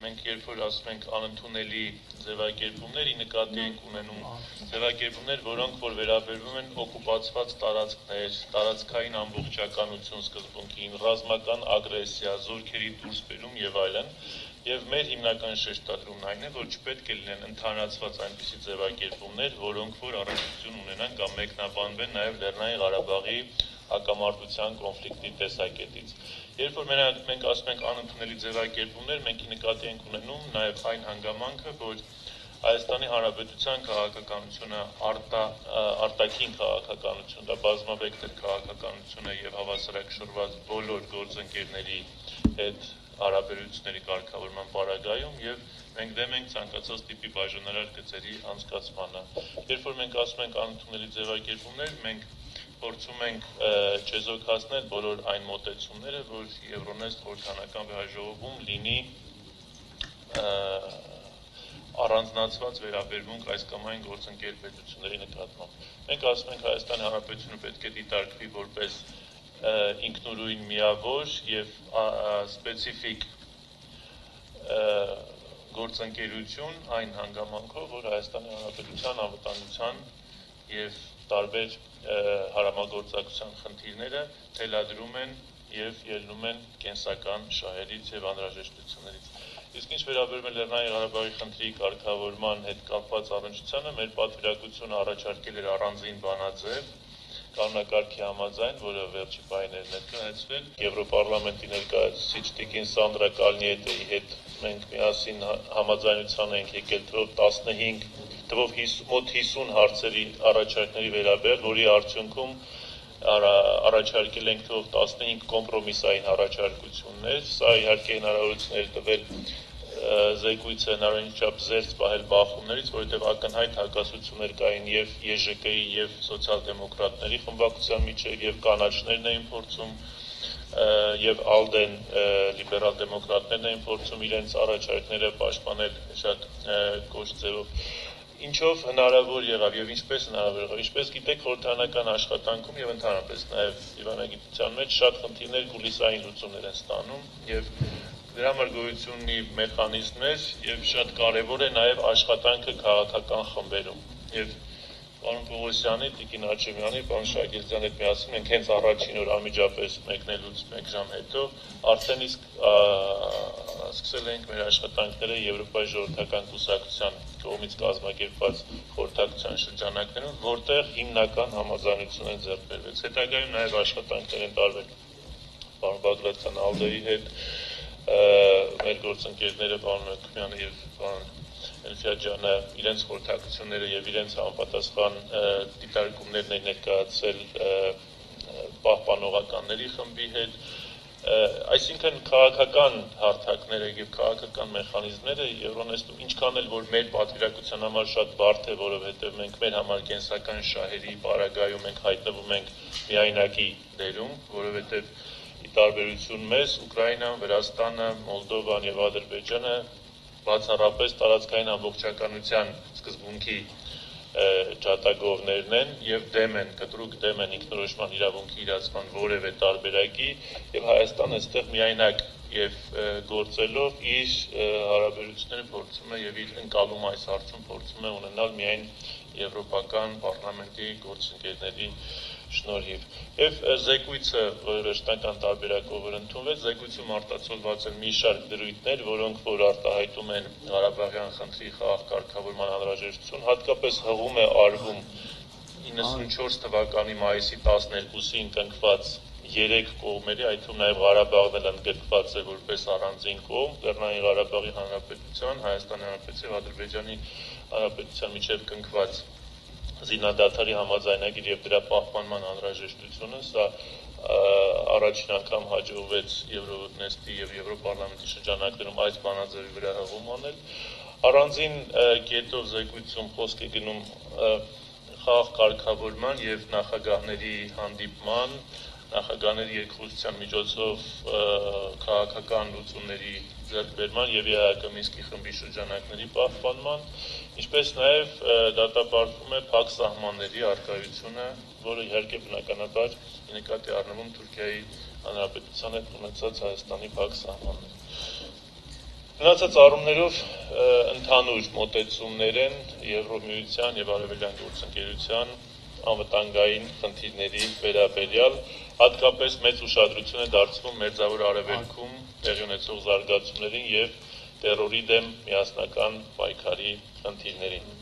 Մենք երբ որ ասում ենք անընդունելի ձևակերպումներ, ի նկատի ենք ունենում ձևակերպումներ, որոնք որ վերաբերվում են օկուպացված տարածքներ, տարածքային ամբողջականություն սկզբունքին, ռազմական ագրեսիա, զորքերի դուրսբերում եւ այլն, եւ մեր հիմնական շեշտադրումն այն է, որ չպետք է լինեն ընդհանրացված այնպիսի ձևակերպումներ, որոնք որ առնչություն ունենան կամ մեկնաբանվեն նաեւ Լեռնային Ղարաբաղի հակամարտության կոնֆլիկտի տեսակետից։ Երբ որ մենք ասում ենք անընդունելի ձևակերպումներ, մենք նկատի ենք ունենում նաև այն հանգամանքը, որ Հայաստանի Հանրապետության քաղաքականությունը արտաքին քաղաքականություն, դա բազմավեկտոր քաղաքականությունը եւ հավասարակշռված բոլոր գործընկերների հետ հարաբերությունների կարգավորման պարագայում եւ մենք դեմ ենք ցանկացած տիպի բաժանարար գծերի անցկացմանը։ Երբ որ մենք ասում ենք անընդունելի ձևակերպումներ, մենք փորձում ենք չեզոքացնել բոլոր այն մոտեցումները, որ Եվրոնեստ խորհրդանական վեհաժողովում լինի առանձնացված վերաբերմունք այս կամ այն գործընկեր պետությունների նկատմամբ։ Մենք ասում ենք Հայաստանի Հանրապետությունը պետք է դիտարկվի որպես ինքնուրույն միավոր եւ սպეციფიկ գործընկերություն այն հանգամանքով, որ Հայաստանի Հանրապետության անվտանգության եւ տարբեր հարամագործակցության խնդիրները թելադրում են եւ ելնում են կենսական շահերից եւ անհրաժեշտություններից։ Իսկ ինչ վերաբերում է Լեռնային Ղարաբաղի խնդրի կարգավորման հետ կապված առնչությանը, մեր պատվիրակությունը առաջարկել էր առանձին բանաձև կանոնակարգի համաձայն, որը վերջի պահին էր ներկայացվել Եվրոպարլամենտի ներկայացուցիչ տիկին Սանդրա Կալնիետեի հետ մենք միասին համաձայնության ենք եկել թվով մոտ 50 հարցերի առաջարկների վերաբերյալ, որի արդյունքում առաջարկել ենք թվով 15 կոմպրոմիսային առաջարկություններ, սա իհարկե հնարավորություն էր տվել զեկույցը հնարավորինս չափ զերծ պահել բախումներից, որովհետև ակնհայտ հակասություններ կային եւ ԵԺԿ-ի եւ սոցիալ-դեմոկրատների խմբակցության միջեւ եւ կանաչներն էին փորձում եւ ԱԼԴԵ-ն լիբերալ դեմոկրատներն էին փորձում իրենց առաջարկները պաշտպանել շատ կոշտ ձևով։ Ինչով հնարավոր եղավ եւ ինչպես հնարավոր եղավ, ինչպես գիտեք, խորհրդանական աշխատանքում եւ ընդհանրապես նաեւ դիվանագիտության մեջ շատ խնդիրներ կուլիսային լուծումներ են ստանում եւ դրա համար գոյություն ունի մեխանիզմներ եւ շատ կարեւոր է նաեւ աշխատանքը քաղաքական խմբերում եւ պարոն Պողոսյանի, տիկին Աչեմյանի, պարոն Շագելձյանի հետ միասին մենք հենց առաջին օր անմիջապես մեկնելուց 1 ժամ հետո արդեն իսկ սկսել ենք մեր աշխատանքները Եվրոպայի ժողովրդական կուսակցության կողմից կազմակերպված խորհրդակցության շրջանակներում, որտեղ հիմնական համաձայնություն են ձեռք բերվել։ Հետագայում նաև աշխատանքներ են տարվել պարոն Բագրատյան ԱԼԴԵ-ի հետ, մեր գործընկերները պարոն Մկրտյանը եւ պարոն Էլֆիաջյանը իրենց խորհրդակցությունները եւ իրենց համապատասխան դիտարկումներն են ներկայացրել պահպանողականների խմբի հետ, այսինքն քաղաքական հարթակները եւ քաղաքական մեխանիզմները Եվրոնեստում ինչքան էլ որ մեր պատվիրակության համար շատ բարդ է, որովհետեւ մենք մեր համար կենսական շահերի պարագայում ենք հայտնվում ենք միայնակի դերում, որովհետեւ ի տարբերություն մեզ Ուկրաինան, Վրաստանը, Մոլդովան եւ Ադրբեջանը բացառապես տարածքային ամբողջականության սկզբունքի ջատագովներն են եւ կտրուկ դեմ են ինքնորոշման իրավունքի իրացման որևէ տարբերակի եւ Հայաստանը այստեղ միայնակ եւ գործելով իր հարաբերությունները փորձում է եւ իր ընկալում այս հարցում փորձում է ունենալ միայն եվրոպական պարլամենտի գործընկերների շնորհիվ եւ զեկույցը, որը շտական տարբերակով ընդունվեց, զեկույցում արտացոլված են մի շարք դրույթներ, որոնք որ արտահայտում են Ղարաբաղյան խնդրի խաղաղ կարգավորման անհրաժեշտություն, հատկապես հղում է արվում 94 թվականի մայիսի 12-ին կնքված 3 կողմերի, այդ թվում նաև Ղարաբաղն էլ ընդգրկված է որպես առանձին կողմ, Լեռնային Ղարաբաղի Հանրապետության, Հայաստանի Հանրապետության, Ադրբեջանի Հանրապետության միջև կնքված զինադադարի համաձայնագիր եւ դրա պահպանման անհրաժեշտությունը, սա առաջին անգամ հաջողվեց Եվրոնեստի եւ Եվրոպարլամենտի շրջանակներում այս բանաձևի վրա հղում անել։ Առանձին կետով զեկույցում խոսք է գնում խաղաղ կարգավորման եւ նախագահների հանդիպման, նախագահների երկխոսության միջոցով քաղաքական լուծումների ձեռքբերման եւ ԵԱՀԿ Մինսկի խմբի շրջանակների պահպանման, ինչպես նաեւ դատապարտվում է փակ սահմանների առկայությունը, որը իհարկե բնականաբար նկատի առնվում Թուրքիայի Հանրապետության հետ ունեցած Հայաստանի փակ սահմանները։ Մնացած առումներով ընդհանուր մոտեցումներ են Եվրոմիության եւ Արևելյան գործընկերության անվտանգային խնդիրների վերաբերյալ, հատկապես մեծ ուշադրություն է դարձվում Մերձավոր Արևելքում տեղի ունեցող զարգացումներին եւ տերորի դեմ միասնական պայքարի խնդիրներին։